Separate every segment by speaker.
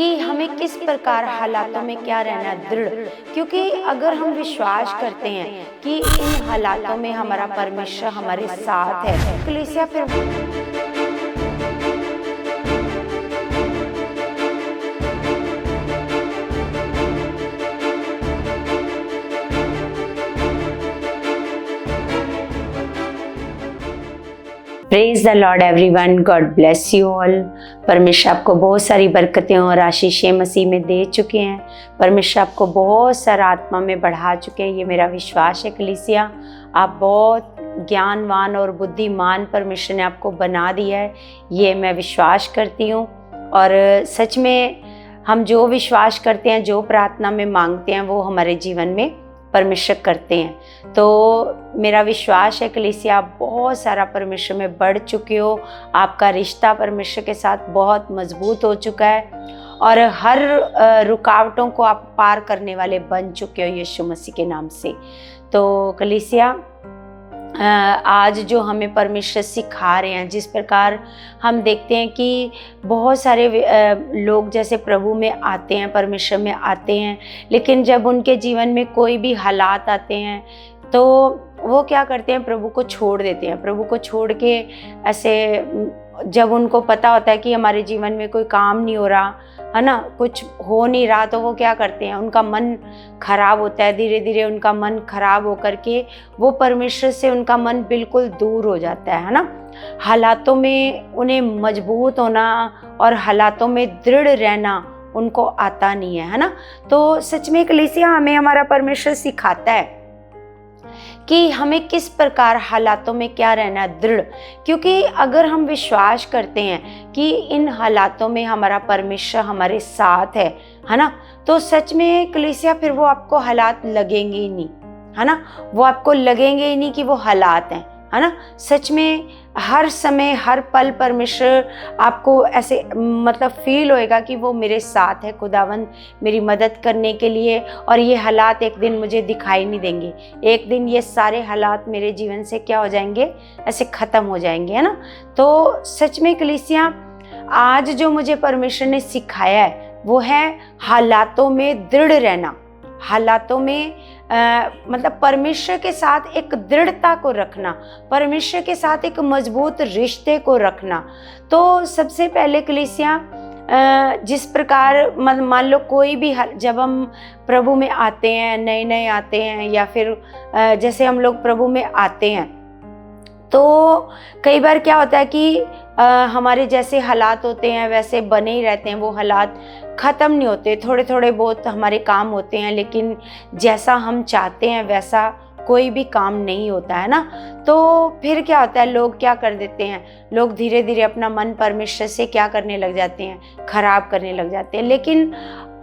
Speaker 1: कि हमें किस प्रकार हालातों में क्या रहना दृढ़, क्योंकि अगर हम विश्वास करते हैं कि इन हालातों में हमारा परमेश्वर हमारे साथ है, कलीसिया फिर praise the Lord everyone, God bless you all. परमेश्वर आपको बहुत सारी बरकतें और आशीषें मसीह में दे चुके हैं। परमेश्वर आपको बहुत सारा आत्मा में बढ़ा चुके हैं, ये मेरा विश्वास है। कलीसिया, आप बहुत ज्ञानवान और बुद्धिमान परमेश्वर ने आपको बना दिया है, ये मैं विश्वास करती हूँ। और सच में हम जो विश्वास करते हैं, जो प्रार्थना में मांगते हैं, वो हमारे जीवन में परमेश्वर करते हैं। तो मेरा विश्वास है कलीसिया, आप बहुत सारा परमेश्वर में बढ़ चुके हो, आपका रिश्ता परमेश्वर के साथ बहुत मजबूत हो चुका है और हर रुकावटों को आप पार करने वाले बन चुके हो यीशु मसीह के नाम से। तो कलीसिया, आज जो हमें परमेश्वर सिखा रहे हैं, जिस प्रकार हम देखते हैं कि बहुत सारे लोग जैसे प्रभु में आते हैं, परमेश्वर में आते हैं, लेकिन जब उनके जीवन में कोई भी हालात आते हैं तो वो क्या करते हैं, प्रभु को छोड़ देते हैं। प्रभु को छोड़ के ऐसे, जब उनको पता होता है कि हमारे जीवन में कोई काम नहीं हो रहा है ना, कुछ हो नहीं रहा, तो वो क्या करते हैं, उनका मन खराब होता है। धीरे धीरे उनका मन खराब होकर के वो परमेश्वर से उनका मन बिल्कुल दूर हो जाता है ना। हालातों में उन्हें मजबूत होना और हालातों में दृढ़ रहना उनको आता नहीं है ना। तो सच में कलीसिया, हमें हमारा परमेश्वर सिखाता है कि हमें किस प्रकार हालातों में क्या रहना दृढ़, क्योंकि अगर हम विश्वास करते हैं कि इन हालातों में हमारा परमेश्वर हमारे साथ है ना, तो सच में कलीसिया फिर वो आपको हालात लगेंगे ही नहीं, है ना। वो आपको लगेंगे ही नहीं कि वो हालात हैं, है ना। सच में हर समय हर पल परमेश्वर आपको ऐसे मतलब फील होएगा कि वो मेरे साथ है, खुदावंद मेरी मदद करने के लिए, और ये हालात एक दिन मुझे दिखाई नहीं देंगे। एक दिन ये सारे हालात मेरे जीवन से क्या हो जाएंगे, ऐसे ख़त्म हो जाएंगे, है ना। तो सच में कलीसिया, आज जो मुझे परमेश्वर ने सिखाया है वो है हालातों में दृढ़ रहना, हालातों में मतलब परमेश्वर के साथ एक दृढ़ता को रखना, परमेश्वर के साथ एक मजबूत रिश्ते को रखना। तो सबसे पहले कलीसिया, जिस प्रकार मान लो कोई भी जब हम प्रभु में आते हैं, नए नए आते हैं, या फिर जैसे हम लोग प्रभु में आते हैं, तो कई बार क्या होता है कि हमारे जैसे हालात होते हैं वैसे बने ही रहते हैं, वो हालात ख़त्म नहीं होते। थोड़े थोड़े बहुत हमारे काम होते हैं, लेकिन जैसा हम चाहते हैं वैसा कोई भी काम नहीं होता है ना। तो फिर क्या होता है, लोग क्या कर देते हैं, लोग धीरे धीरे अपना मन परमेश्वर से क्या करने लग जाते हैं, खराब करने लग जाते हैं। लेकिन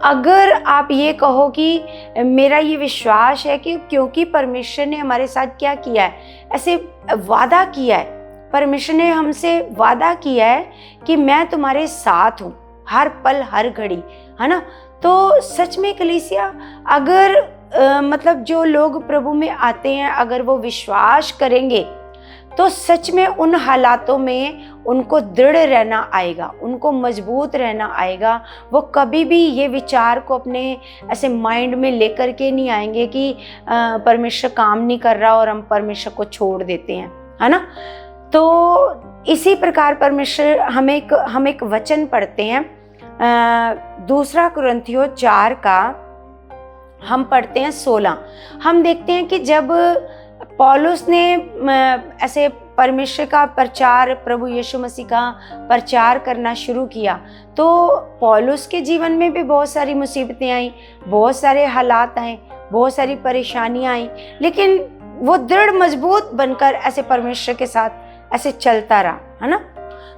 Speaker 1: अगर आप ये कहो कि मेरा ये विश्वास है कि क्योंकि परमेश्वर ने हमारे साथ क्या किया है, ऐसे वादा किया है, परमेश्वर ने हमसे वादा किया है कि मैं तुम्हारे साथ हूँ हर पल हर घड़ी, है ना। तो सच में कलीसिया, अगर मतलब जो लोग प्रभु में आते हैं, अगर वो विश्वास करेंगे तो सच में उन हालातों में उनको दृढ़ रहना आएगा, उनको मजबूत रहना आएगा। वो कभी भी ये विचार को अपने ऐसे माइंड में लेकर के नहीं आएंगे कि परमेश्वर काम नहीं कर रहा और हम परमेश्वर को छोड़ देते हैं, है ना। तो इसी प्रकार परमेश्वर हम एक वचन पढ़ते हैं, 2 कुरिन्थियों 4 का हम पढ़ते हैं 16। हम देखते हैं कि जब पौलुस ने ऐसे परमेश्वर का प्रचार, प्रभु यीशु मसीह का प्रचार करना शुरू किया, तो पौलुस के जीवन में भी बहुत सारी मुसीबतें आई, बहुत सारे हालात आए, बहुत सारी परेशानियां आई, लेकिन वो दृढ़ मजबूत बनकर ऐसे परमेश्वर के साथ ऐसे चलता रहा, है ना।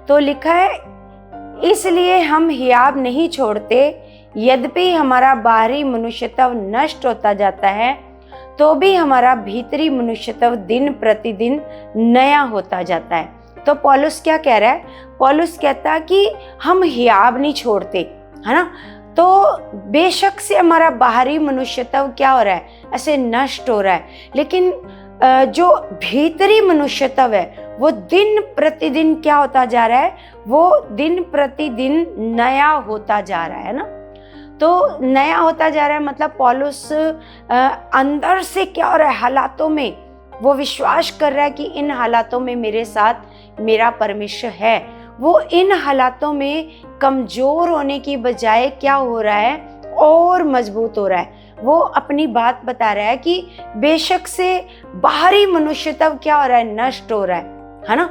Speaker 1: तो लिखा है, इसलिए हम हियाव नहीं छोड़ते, यद्यपि हमारा बाहरी मनुष्यत्व नष्ट होता जाता है, तो भी हमारा भीतरी मनुष्यत्व दिन प्रतिदिन नया होता जाता है। तो पौलुस क्या कह रहा है, पौलुस कहता है कि हम हियाव नहीं छोड़ते, है ना। तो बेशक से हमारा बाहरी मनुष्यत्व क्या हो रहा है, ऐसे नष्ट हो रहा है, लेकिन जो भीतरी मनुष्यत्व है वो दिन प्रतिदिन क्या होता जा रहा है, वो दिन प्रतिदिन नया होता जा रहा है ना। तो नया होता जा रहा है मतलब पौलुस अंदर से क्या हो रहा है, हालातों में वो विश्वास कर रहा है कि इन हालातों में मेरे साथ मेरा परमेश्वर है। वो इन हालातों में कमज़ोर होने की बजाय क्या हो रहा है, और मजबूत हो रहा है। वो अपनी बात बता रहा है कि बेशक से बाहरी मनुष्य तब क्या हो रहा है, नष्ट हो रहा है ना।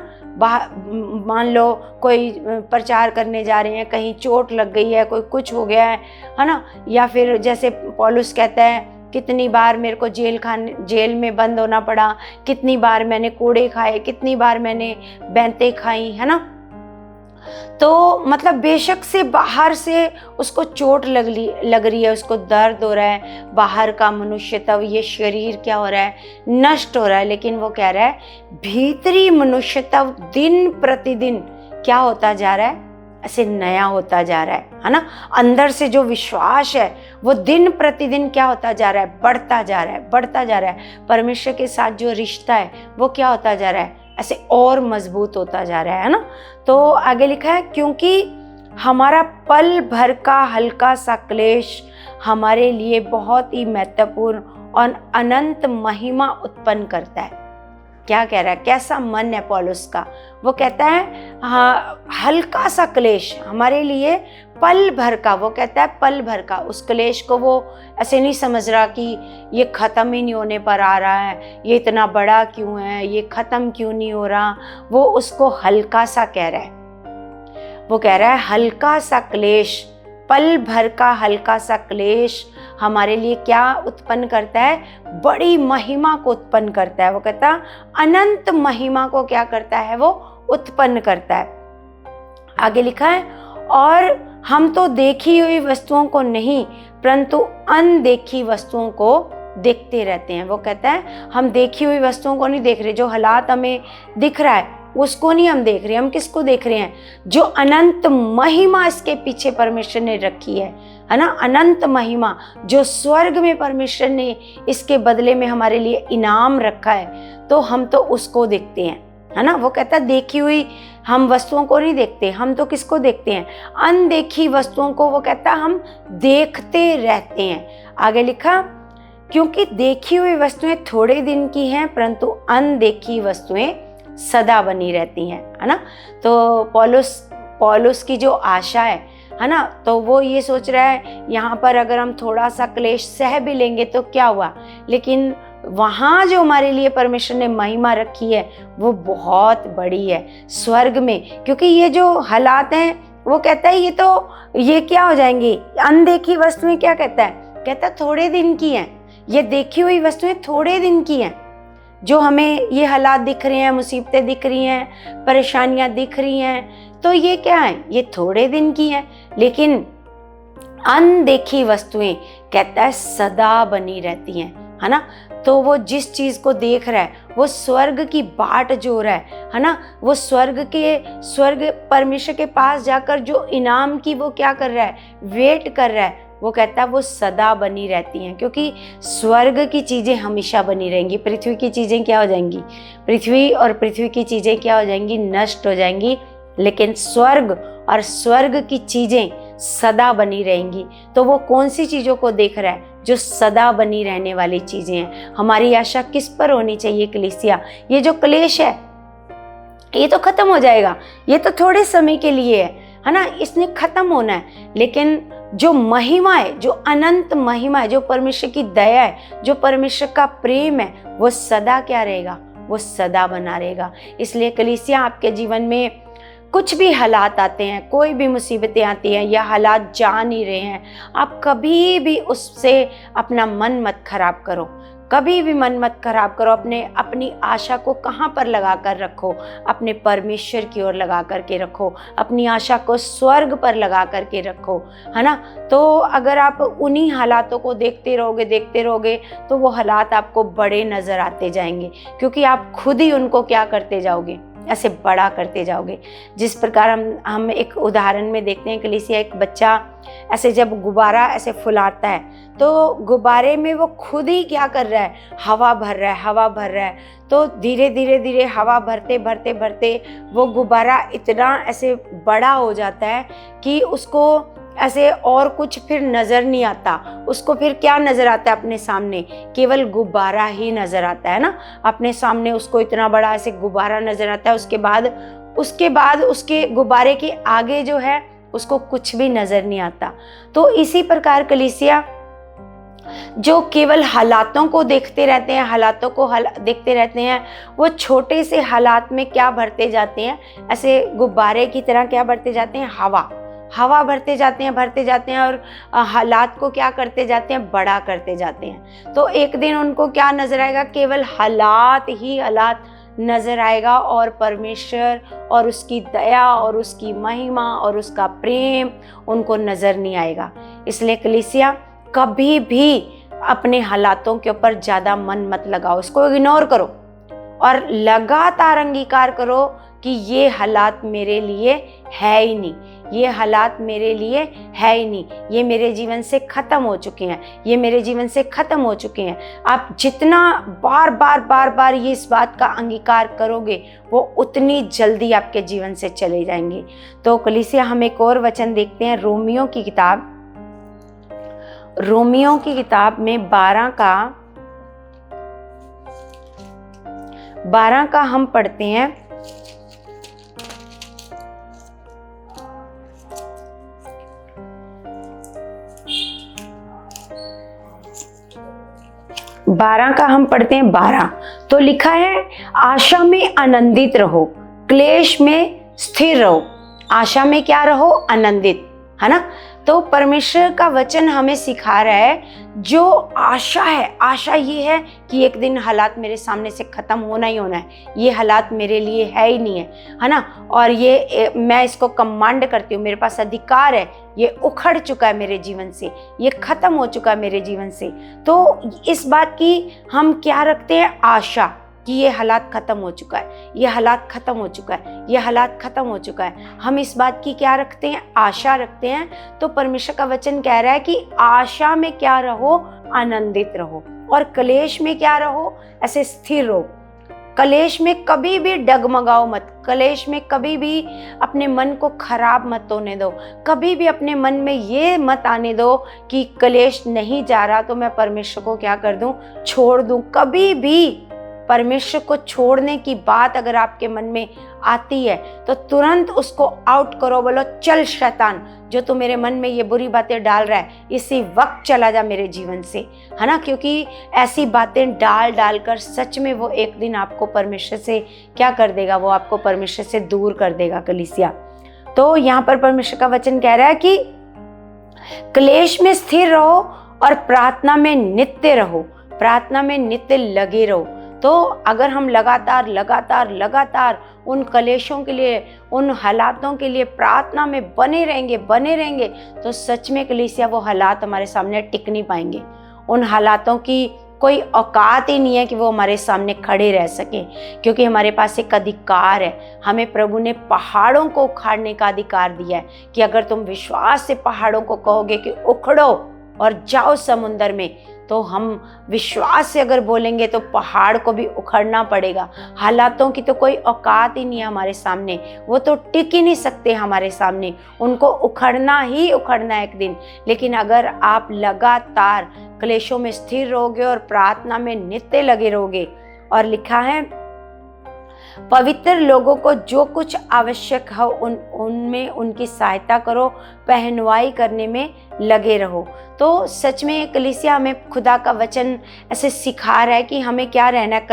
Speaker 1: मान लो कोई प्रचार करने जा रहे हैं, कहीं चोट लग गई है, कोई कुछ हो गया है ना, या फिर जैसे पौलुस कहता है कितनी बार मेरे को जेल में बंद होना पड़ा, कितनी बार मैंने कोड़े खाए, कितनी बार मैंने बैंतें खाई, है ना। तो मतलब बेशक से बाहर से उसको चोट लग रही है, उसको दर्द हो रहा है, बाहर का मनुष्य तब ये शरीर क्या हो रहा है, नष्ट हो रहा है। लेकिन वो कह रहा है भीतरी मनुष्य तब दिन प्रतिदिन क्या होता जा रहा है, ऐसे नया होता जा रहा है ना। अंदर से जो विश्वास है वो दिन प्रतिदिन क्या होता जा रहा है, बढ़ता जा रहा है, बढ़ता जा रहा है। परमेश्वर के साथ जो रिश्ता है वो क्या होता जा रहा है, ऐसे और मजबूत होता जा रहा है ना। तो आगे लिखा है क्योंकि हमारा पल भर का हल्का सा क्लेश हमारे लिए बहुत ही महत्वपूर्ण और अनंत महिमा उत्पन्न करता है। क्या कह रहा है, कैसा मन है पौलुस का। वो कहता है हाँ, हल्का सा क्लेश हमारे लिए पल भर का, वो कहता है पल भर का। उस क्लेश को वो ऐसे नहीं समझ रहा कि ये ख़त्म ही नहीं होने पर आ रहा है, ये इतना बड़ा क्यों है, ये ख़त्म क्यों नहीं हो रहा। वो उसको हल्का सा कह रहा है। वो कह रहा है हल्का सा क्लेश, पल भर का हल्का सा क्लेश हमारे लिए क्या उत्पन्न करता है, बड़ी महिमा को उत्पन्न करता है। वो कहता है अनंत महिमा को क्या करता है, वो उत्पन्न करता है। आगे लिखा है और हम तो देखी हुई वस्तुओं को नहीं परंतु अनदेखी वस्तुओं को देखते रहते हैं। वो कहता है हम देखी हुई वस्तुओं को नहीं देख रहे, जो हालात हमें दिख रहा है उसको नहीं हम देख रहे, हम किसको देख रहे हैं, जो अनंत महिमा इसके पीछे परमेश्वर ने रखी है ना। अनंत महिमा जो स्वर्ग में परमेश्वर ने इसके बदले में हमारे लिए इनाम रखा है, तो हम तो उसको देखते हैं, है ना। वो कहता है देखी हुई हम वस्तुओं को नहीं देखते, हम तो किसको देखते हैं, अनदेखी वस्तुओं को। वो कहता है हम देखते रहते हैं। आगे लिखा क्योंकि देखी हुई वस्तुएं थोड़े दिन की हैं परंतु अनदेखी वस्तुएं सदा बनी रहती हैं, है ना। तो पौलुस की जो आशा है ना, तो वो ये सोच रहा है यहाँ पर अगर हम थोड़ा सा क्लेश सह भी लेंगे तो क्या हुआ, लेकिन वहाँ जो हमारे लिए परमेश्वर ने महिमा रखी है वो बहुत बड़ी है स्वर्ग में। क्योंकि ये जो हालात हैं वो कहता है ये क्या हो जाएंगी, अनदेखी वस्तुएं। क्या कहता है, कहता है थोड़े दिन की हैं, ये देखी हुई वस्तुएं थोड़े दिन की हैं। जो हमें ये हालात दिख रहे हैं, मुसीबतें दिख रही हैं, परेशानियां दिख रही हैं, तो ये क्या है, ये थोड़े दिन की हैं। लेकिन अनदेखी वस्तुएं कहता है सदा बनी रहती हैं, है ना। तो वो जिस चीज को देख रहा है वो स्वर्ग की बाट जो रहा है ना, वो स्वर्ग परमेश्वर के पास जाकर जो इनाम की वो क्या कर रहा है, वेट कर रहा है। वो कहता है वो सदा बनी रहती हैं, क्योंकि स्वर्ग की चीज़ें हमेशा बनी रहेंगी। पृथ्वी की चीज़ें क्या हो जाएंगी, पृथ्वी और पृथ्वी की चीज़ें क्या हो जाएंगी, नष्ट हो जाएंगी। लेकिन स्वर्ग और स्वर्ग की चीज़ें सदा बनी रहेंगी। तो वो कौन सी चीज़ों को देख रहा है, जो सदा बनी रहने वाली चीज़ें हैं। हमारी आशा किस पर होनी चाहिए कलीसिया, ये जो क्लेश है ये तो खत्म हो जाएगा, ये तो थोड़े समय के लिए है ना, इसने खत्म होना है। लेकिन जो महिमा है, जो अनंत महिमा है, जो परमेश्वर की दया है, जो परमेश्वर का प्रेम है, वो सदा क्या रहेगा, वो सदा बना रहेगा। इसलिए कलीसिया आपके जीवन में कुछ भी हालात आते हैं, कोई भी मुसीबतें आती हैं या हालात जा नहीं रहे हैं, आप कभी भी उससे अपना मन मत खराब करो, कभी भी मन मत खराब करो। अपनी आशा को कहाँ पर लगा कर रखो, अपने परमेश्वर की ओर लगा करके रखो, अपनी आशा को स्वर्ग पर लगा करके रखो, है ना। तो अगर आप उन्हीं हालातों को देखते रहोगे तो वो हालात आपको बड़े नज़र आते जाएंगे, क्योंकि आप खुद ही उनको क्या करते जाओगे, ऐसे बड़ा करते जाओगे। जिस प्रकार हम एक उदाहरण में देखते हैं, कलीसिया एक बच्चा ऐसे जब गुब्बारा ऐसे फुलाता है तो गुब्बारे में वो खुद ही क्या कर रहा है, हवा भर रहा है, हवा भर रहा है। तो धीरे धीरे धीरे हवा भरते भरते भरते वो गुब्बारा इतना ऐसे बड़ा हो जाता है कि उसको ऐसे और कुछ फिर नज़र नहीं आता। उसको फिर क्या नज़र आता है अपने सामने, केवल गुब्बारा ही नज़र आता है ना अपने सामने। उसको इतना बड़ा ऐसे गुब्बारा नज़र आता है। उसके बाद उसके गुब्बारे के आगे जो है उसको कुछ भी नज़र नहीं आता। तो इसी प्रकार कलीसिया जो केवल हालातों को देखते रहते हैं, हालातों को देखते रहते हैं, वो छोटे से हालात में क्या भरते जाते हैं, ऐसे गुब्बारे की तरह क्या भरते जाते हैं, हवा भरते जाते हैं और हालात को क्या करते जाते हैं, बड़ा करते जाते हैं। तो एक दिन उनको क्या नजर आएगा, केवल हालात ही हालात नजर आएगा और परमेश्वर और उसकी दया और उसकी महिमा और उसका प्रेम उनको नजर नहीं आएगा। इसलिए कलीसिया कभी भी अपने हालातों के ऊपर ज़्यादा मन मत लगाओ, इसको इग्नोर करो और लगातार अंगीकार करो कि ये हालात मेरे लिए है ही नहीं, ये हालात मेरे लिए है ही नहीं, ये मेरे जीवन से ख़त्म हो चुके हैं, ये मेरे जीवन से ख़त्म हो चुके हैं। आप जितना बार बार ये इस बात का अंगीकार करोगे वो उतनी जल्दी आपके जीवन से चले जाएंगे। तो कलीसिया हम एक और वचन देखते हैं, रोमियो की किताब में 12 का हम पढ़ते हैं। हम 12 तो लिखा है, आशा में आनंदित रहो, क्लेश में स्थिर रहो। आशा में क्या रहो, आनंदित, है ना। तो परमेश्वर का वचन हमें सिखा रहा है, जो आशा है, आशा ये है कि एक दिन हालात मेरे सामने से ख़त्म होना ही होना है, ये हालात मेरे लिए है ही नहीं है ना। और ये मैं इसको कमांड करती हूँ, मेरे पास अधिकार है, ये उखड़ चुका है मेरे जीवन से, ये ख़त्म हो चुका है मेरे जीवन से। तो इस बात की हम क्या रखते हैं, आशा कि ये हालात ख़त्म हो चुका है, ये हालात ख़त्म हो चुका है, ये हालात ख़त्म हो चुका है। हम इस बात की क्या रखते हैं, आशा रखते हैं। तो परमेश्वर का वचन कह रहा है कि आशा में क्या रहो, आनंदित रहो, और क्लेश में क्या रहो, ऐसे स्थिर रहो। कलेश में कभी भी डगमगाओ मत, कलेश में कभी भी अपने मन को खराब मत होने दो, कभी भी अपने मन में ये मत आने दो कि कलेश नहीं जा रहा तो मैं परमेश्वर को क्या कर दूं, छोड़ दूं। कभी भी परमेश्वर को छोड़ने की बात अगर आपके मन में आती है तो तुरंत उसको आउट करो, बोलो चल शैतान, जो तू मेरे मन में ये बुरी बातें डाल रहा है इसी वक्त चला जा मेरे जीवन से, है ना। क्योंकि ऐसी बातें डाल कर सच में वो एक दिन आपको परमेश्वर से क्या कर देगा, वो आपको परमेश्वर से दूर कर देगा कलीसिया। तो यहाँ पर परमेश्वर का वचन कह रहा है कि क्लेश में स्थिर रहो और प्रार्थना में नित्य रहो, प्रार्थना में नित्य लगे रहो। तो अगर हम लगातार उन कलेशों के लिए, उन हालातों के लिए प्रार्थना में बने रहेंगे तो सच में कलीसिया वो हालात हमारे सामने टिक नहीं पाएंगे। उन हालातों की कोई औकात ही नहीं है कि वो हमारे सामने खड़े रह सके, क्योंकि हमारे पास एक अधिकार है। हमें प्रभु ने पहाड़ों को उखाड़ने का अधिकार दिया है कि अगर तुम विश्वास से पहाड़ों को कहोगे कि उखड़ो और जाओ समुद्र में, तो हम विश्वास से अगर बोलेंगे तो पहाड़ को भी उखड़ना पड़ेगा। हालातों की तो कोई औकात ही नहीं है हमारे सामने, वो तो टिक ही नहीं सकते हमारे सामने, उनको उखड़ना ही उखड़ना है एक दिन। लेकिन अगर आप लगातार क्लेशों में स्थिर रहोगे और प्रार्थना में नित्य लगे रहोगे, और लिखा है पवित्र लोगों को जो कुछ आवश्यक है उनमें उनकी सहायता करो, पहनवाई करने में लगे रहो। तो सच में कलीसिया हमें खुदा का वचन ऐसे सिखा रहा है कि हमें क्या रहना है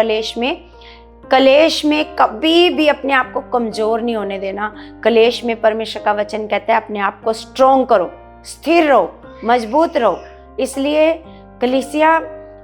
Speaker 1: कलेश में कभी भी अपने आप को कमज़ोर नहीं होने देना। कलेश में परमेश्वर का वचन कहता है अपने आप को स्ट्रॉन्ग करो, स्थिर रहो, मजबूत रहो। इसलिए कलीसिया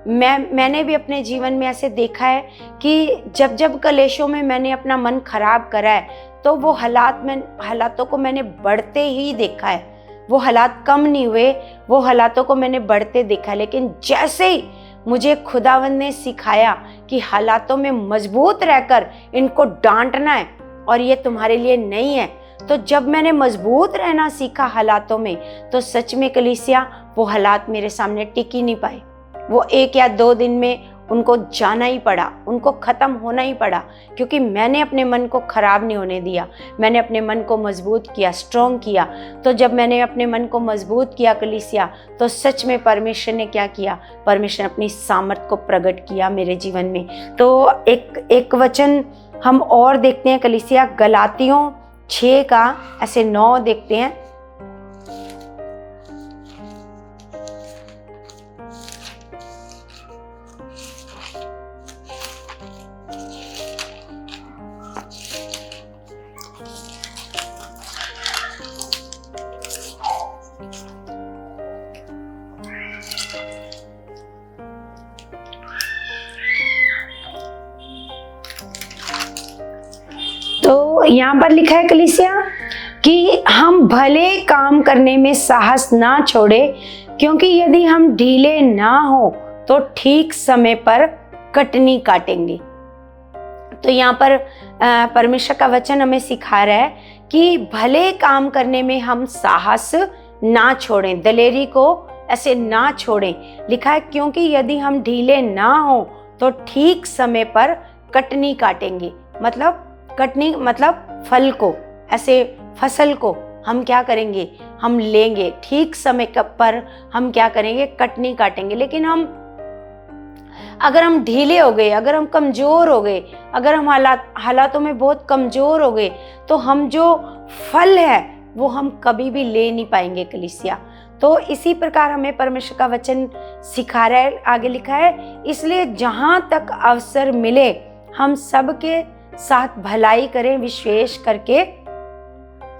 Speaker 1: मैंने भी अपने जीवन में ऐसे देखा है कि जब कलेशों में मैंने अपना मन खराब करा है तो वो हालातों को मैंने बढ़ते ही देखा है। वो हालात कम नहीं हुए, वो हालातों को मैंने बढ़ते देखा है। लेकिन जैसे ही मुझे खुदावंद ने सिखाया कि हालातों में मजबूत रहकर इनको डांटना है और ये तुम्हारे लिए नहीं है। तो जब मैंने मजबूत रहना सीखा हालातों में, तो सच में कलीसिया वो हालात मेरे सामने टिक ही नहीं पाए। वो 1 या 2 दिन में उनको जाना ही पड़ा, उनको ख़त्म होना ही पड़ा, क्योंकि मैंने अपने मन को ख़राब नहीं होने दिया। मैंने अपने मन को मजबूत किया, स्ट्रॉन्ग किया। तो जब मैंने अपने मन को मजबूत किया कलीसिया, तो सच में परमेश्वर ने क्या किया? परमेश्वर ने अपनी सामर्थ को प्रकट किया मेरे जीवन में। तो एक वचन हम और देखते हैं कलीसिया, गलातियों 6 का ऐसे 9 देखते हैं। तो यहाँ पर लिखा है कलीसिया कि हम भले काम करने में साहस ना छोड़े, क्योंकि यदि हम ढीले ना हो तो ठीक समय पर कटनी काटेंगे। तो यहाँ पर परमेश्वर का वचन हमें सिखा रहा है कि भले काम करने में हम साहस ना छोड़ें, दलेरी को ऐसे ना छोड़ें। लिखा है क्योंकि यदि हम ढीले ना हो तो ठीक समय पर कटनी काटेंगे। मतलब कटनी मतलब फल को, ऐसे फसल को हम क्या करेंगे? हम लेंगे। ठीक समय पर हम क्या करेंगे? कटनी काटेंगे। लेकिन अगर हम ढीले हो गए, अगर हम कमज़ोर हो गए, अगर हम हालातों में बहुत कमज़ोर हो गए, तो हम जो फल है वो हम कभी भी ले नहीं पाएंगे कलीसिया। तो इसी प्रकार हमें परमेश्वर का वचन सिखा रहा है। आगे लिखा है, इसलिए जहाँ तक अवसर मिले हम सबके साथ भलाई करें, विशेष करके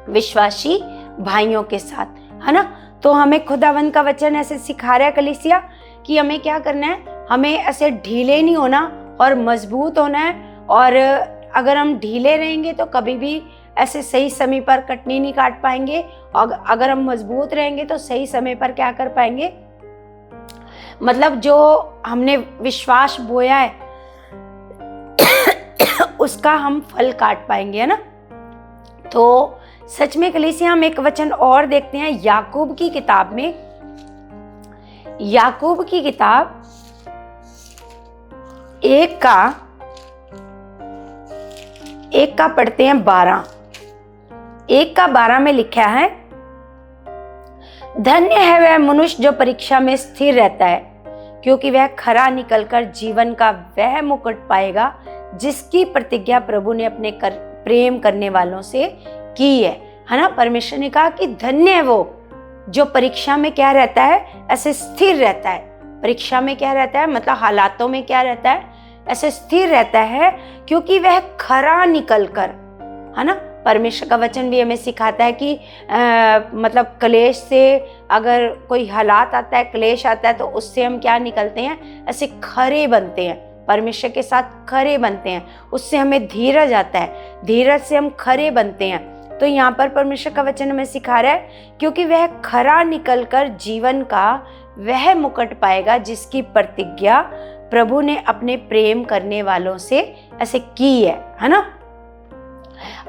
Speaker 1: विश्वासी भाइयों के साथ, है ना। तो हमें खुदावंद का वचन ऐसे सिखा रहा है कलीसिया कि हमें क्या करना है? हमें ऐसे ढीले नहीं होना और मजबूत होना है। और अगर हम ढीले रहेंगे तो कभी भी ऐसे सही समय पर कटनी नहीं काट पाएंगे, और अगर हम मजबूत रहेंगे तो सही समय पर क्या कर पाएंगे? मतलब जो हमने विश्वास बोया है उसका हम फल काट पाएंगे, है ना। तो सच में कलीसिया हम एक वचन और देखते हैं याकूब की किताब में। याकूब की किताब 1 का पढ़ते हैं 12। 1 का 12 में लिखा है, धन्य है वह मनुष्य जो परीक्षा में स्थिर रहता है, क्योंकि वह खरा निकलकर जीवन का वह मुकुट पाएगा जिसकी प्रतिज्ञा प्रभु ने अपने प्रेम करने वालों से की है ना। परमेश्वर ने कहा कि धन्य है वो जो परीक्षा में क्या रहता है? ऐसे स्थिर रहता है। परीक्षा में क्या रहता है? मतलब हालातों में क्या रहता है? ऐसे स्थिर रहता है, क्योंकि वह खरा निकलकर, है ना। परमेश्वर का वचन भी हमें सिखाता है कि मतलब क्लेश से अगर कोई हालात आता है, क्लेश आता है, तो उससे हम क्या निकलते हैं? ऐसे खरे बनते हैं, परमेश्वर के साथ खरे बनते हैं। उससे हमें धीरज आता है, धीरज से हम खरे बनते हैं। तो यहाँ पर परमेश्वर का वचन हमें सिखा रहा है, क्योंकि वह खरा निकलकर जीवन का वह मुकुट पाएगा जिसकी प्रतिज्ञा प्रभु ने अपने प्रेम करने वालों से ऐसे की है ना।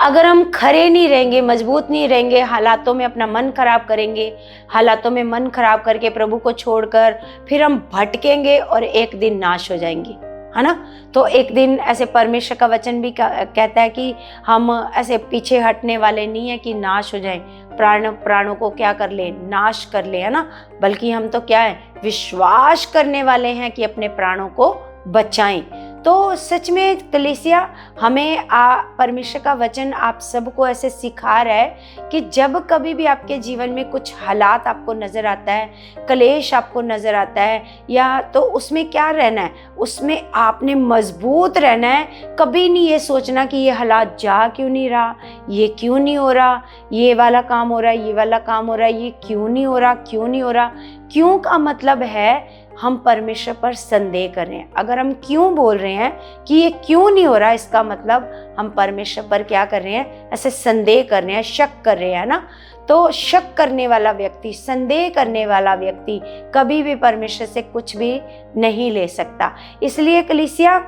Speaker 1: अगर हम खरे नहीं रहेंगे, मजबूत नहीं रहेंगे, हालातों में अपना मन खराब करेंगे, हालातों में मन खराब करके प्रभु को छोड़कर फिर हम भटकेंगे और एक दिन नाश हो जाएंगे, है ना। तो एक दिन ऐसे परमेश्वर का वचन भी कहता है कि हम ऐसे पीछे हटने वाले नहीं है कि नाश हो जाएं, प्राणों को क्या कर ले? नाश कर ले, है ना। बल्कि हम तो क्या है? विश्वास करने वाले हैं कि अपने प्राणों को बचाएं। तो सच में कलीसिया हमें परमेश्वर का वचन आप सबको ऐसे सिखा रहा है कि जब कभी भी आपके जीवन में कुछ हालात आपको नज़र आता है, क्लेश आपको नज़र आता है, या तो उसमें क्या रहना है? उसमें आपने मजबूत रहना है। कभी नहीं ये सोचना कि ये हालात जा क्यों नहीं रहा, ये क्यों नहीं हो रहा, ये वाला काम हो रहा है, ये वाला काम हो रहा है, ये क्यों नहीं हो रहा, क्यों नहीं हो रहा। क्यों का मतलब है हम परमेश्वर पर संदेह कर रहे हैं। अगर हम क्यों बोल रहे हैं कि ये क्यों नहीं हो रहा, इसका मतलब हम परमेश्वर पर क्या कर रहे हैं? ऐसे संदेह कर रहे हैं, शक कर रहे हैं ना। तो शक करने वाला व्यक्ति, संदेह करने वाला व्यक्ति कभी भी परमेश्वर से कुछ भी नहीं ले सकता। इसलिए कलीसिया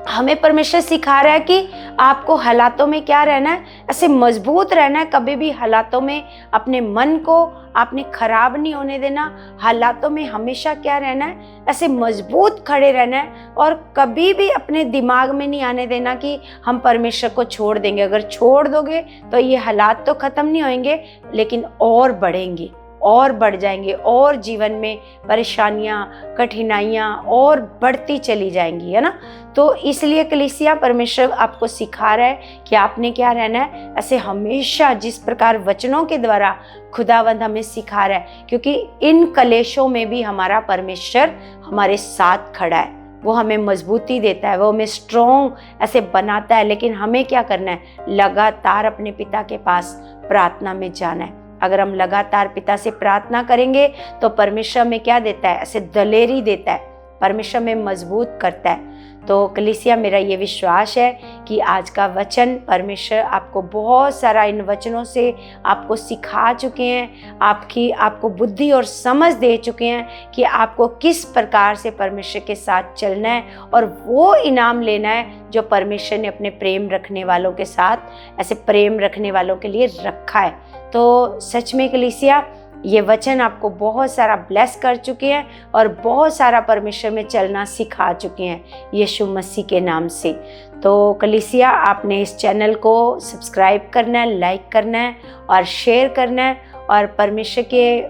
Speaker 1: हमें परमेश्वर सिखा रहा है कि आपको हालातों में क्या रहना है, ऐसे मजबूत रहना है। कभी भी हालातों में अपने मन को आपने खराब नहीं होने देना। हालातों में हमेशा क्या रहना है, ऐसे मजबूत खड़े रहना है और कभी भी अपने दिमाग में नहीं आने देना कि हम परमेश्वर को छोड़ देंगे। अगर छोड़ दोगे तो ये हालात तो खत्म नहीं होंगे, लेकिन और बढ़ेंगे और बढ़ जाएंगे और जीवन में परेशानियां, कठिनाइयां और बढ़ती चली जाएंगी, है ना। तो इसलिए कलीसिया परमेश्वर आपको सिखा रहा है कि आपने क्या रहना है, ऐसे हमेशा जिस प्रकार वचनों के द्वारा खुदावंद हमें सिखा रहा है, क्योंकि इन कलेशों में भी हमारा परमेश्वर हमारे साथ खड़ा है। वो हमें मजबूती देता है, वो हमें स्ट्रॉन्ग ऐसे बनाता है। लेकिन हमें क्या करना है, लगातार अपने पिता के पास प्रार्थना में जाना है। अगर हम लगातार पिता से प्रार्थना करेंगे तो परमेश्वर में क्या देता है, ऐसे दलेरी देता है, परमेश्वर में मजबूत करता है। तो कलीसिया मेरा ये विश्वास है कि आज का वचन परमेश्वर आपको बहुत सारा इन वचनों से आपको सिखा चुके हैं, आपको बुद्धि और समझ दे चुके हैं कि आपको किस प्रकार से परमेश्वर के साथ चलना है और वो इनाम लेना है जो परमेश्वर ने अपने प्रेम रखने वालों के साथ, ऐसे प्रेम रखने वालों के लिए रखा है। तो सच में कलीसिया ये वचन आपको बहुत सारा ब्लेस कर चुके हैं और बहुत सारा परमेश्वर में चलना सिखा चुके हैं यीशु मसीह के नाम से। तो कलीसिया आपने इस चैनल को सब्सक्राइब करना है, लाइक करना है और शेयर करना है, और परमेश्वर के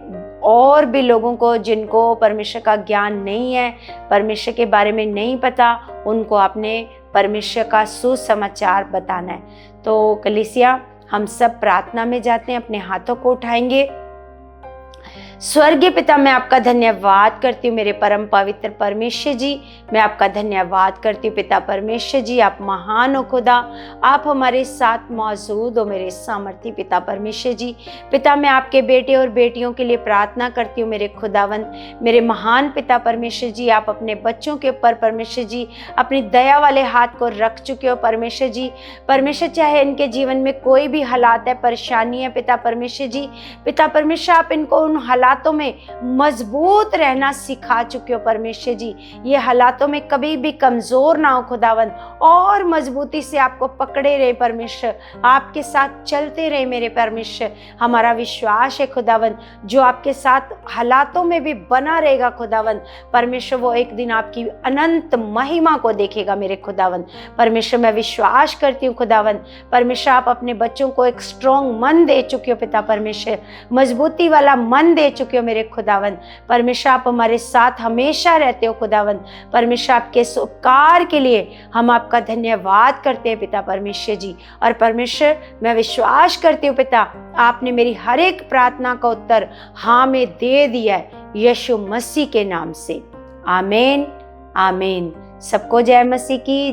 Speaker 1: और भी लोगों को जिनको परमेश्वर का ज्ञान नहीं है, परमेश्वर के बारे में नहीं पता, उनको आपने परमेश्वर का सुसमाचार बताना है। तो कलीसिया हम सब प्रार्थना में जाते हैं, अपने हाथों को उठाएंगे। स्वर्गीय पिता, मैं आपका धन्यवाद करती हूँ मेरे परम पवित्र परमेश्वर जी। मैं आपका धन्यवाद करती हूँ पिता परमेश्वर जी, आप महान हो खुदा, आप हमारे साथ मौजूद हो मेरे सामर्थी पिता परमेश्वर जी। पिता, मैं आपके बेटे और बेटियों के लिए प्रार्थना करती हूँ मेरे खुदावंद, मेरे महान पिता परमेश्वर जी। आप अपने बच्चों के ऊपर परमेश्वर जी अपनी दया वाले हाथ को रख चुके हो परमेश्वर जी। परमेश्वर, चाहे इनके जीवन में कोई भी हालात है, परेशानी है पिता परमेश्वर जी, पिता परमेश्वर आप इनको उन हालातों में मजबूत रहना सिखा चुके हो परमेश्वर जी। ये हालातों में कभी भी कमजोर ना हो खुदावंद, और मजबूती से आपको पकड़े रहे परमेश्वर, आपके साथ चलते रहे मेरे परमेश्वर। हमारा विश्वास है खुदावंद, जो आपके साथ हालातों में भी बना रहेगा खुदावंद परमेश्वर, वो एक दिन आपकी अनंत महिमा को देखेगा मेरे खुदावंद परमेश्वर। मैं विश्वास करती हूँ खुदावंद परमेश्वर, आप अपने बच्चों को एक स्ट्रॉन्ग मन दे चुके हो पिता परमेश्वर, मजबूती वाला मन दे चुके हो मेरे खुदावंद परमेश्वर। आप हमारे साथ हमेशा रहते हो खुदावंद परमेश्वर। आपके उपकार के लिए हम आपका धन्यवाद करते हैं पिता परमेश्वर जी। और परमेश्वर, मैं विश्वास करती हूँ पिता, आपने मेरी हर एक प्रार्थना का उत्तर हाँ में दे दिया है यीशु मसीह के नाम से। आमीन आमीन। सबको जय मसीह की